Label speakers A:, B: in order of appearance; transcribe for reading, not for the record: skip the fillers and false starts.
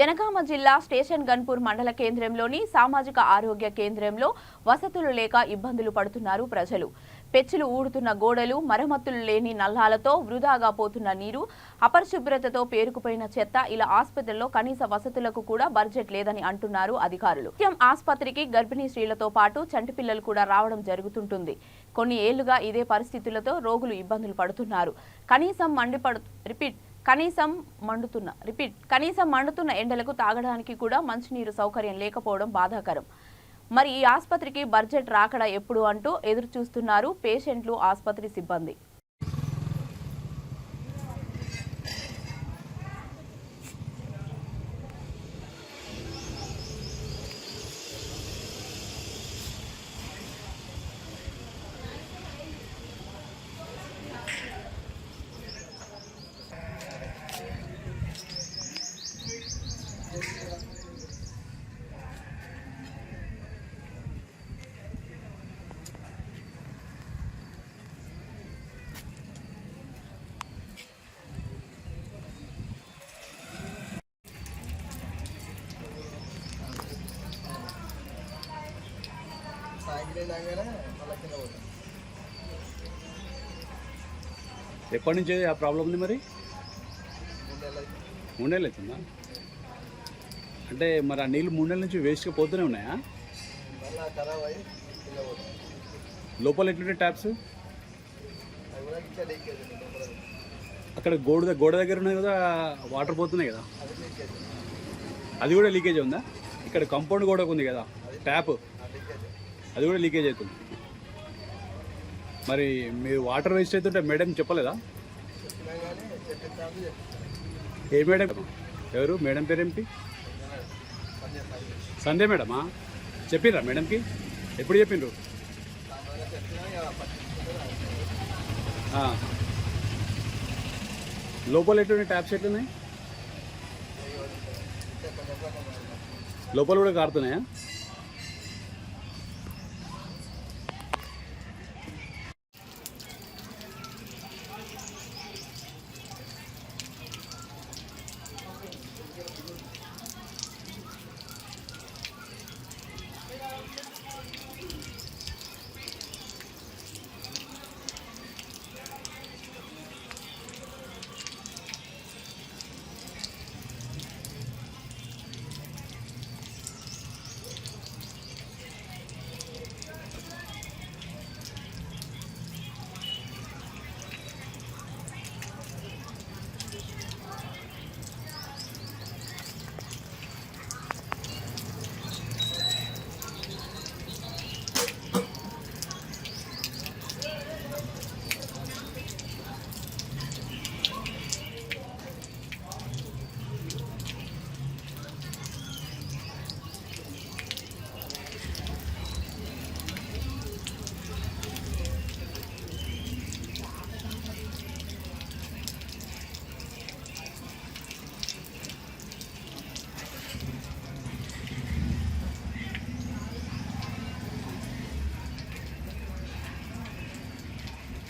A: జనగామ జిల్లా స్టేషన్ గన్పూర్ మండల కేంద్రంలోని సామాజిక ఆరోగ్య కేంద్రంలో వసతులు లేక ఇబ్బందులు పడుతున్నారు ప్రజలు. పెచ్చులు ఊడుతున్న గోడలు, మరమ్మతులు లేని నల్లాలతో వృధాగా పోతున్న నీరు, అపరిశుభ్రతతో పేరుకుపోయిన చెత్త, ఇలా ఆసుపత్రిలో కనీస వసతులకు కూడా బడ్జెట్ లేదని అంటున్నారు అధికారులు. నిత్యం ఆసుపత్రికి గర్భిణీ స్త్రీలతో పాటు చంటి పిల్లలు కూడా రావడం జరుగుతుంటుంది. కొన్ని ఏళ్లుగా ఇదే పరిస్థితులతో రోగులు ఇబ్బందులు పడుతున్నారు. కనీసం మండుతున్న ఎండలకు తాగడానికి కూడా మంచినీరు సౌకర్యం లేకపోవడం బాధాకరం. మరి ఈ ఆసుపత్రికి బడ్జెట్ రాకడా ఎప్పుడు అంటూ ఎదురు చూస్తున్నారు పేషెంట్లు, ఆసుపత్రి సిబ్బంది.
B: ఎప్పటి నుంచి ఆ ప్రాబ్లం ఉంది? మరి 3 నెలలు అవుతుందా? అంటే మరి ఆ నీళ్ళు 3 నెలల నుంచి వేస్ట్గా పోతూనే ఉన్నాయా? లోపల ఎట్లుంటే ట్యాప్స్ అక్కడ గోడ దగ్గర ఉన్నాయి కదా, వాటర్ పోతున్నాయి కదా, అది కూడా లీకేజ్ ఉందా? ఇక్కడ కాంపౌండ్ గోడకు ఉంది కదా ట్యాప్, అది కూడా లీకేజ్ అవుతుంది. మరి మీరు వాటర్ వేస్ట్ అవుతుంటే మేడం చెప్పలేదా? ఏ మేడం? ఎవరు మేడం పేరేంటి? సంధ్య మేడమా? చెప్పిర్రా మేడంకి? ఎప్పుడు చెప్పిండ్రు? లోపల ఎట్లున్నాయి ట్యాప్స్? ఎట్లున్నాయి లోపల కూడా కారుతున్నాయా?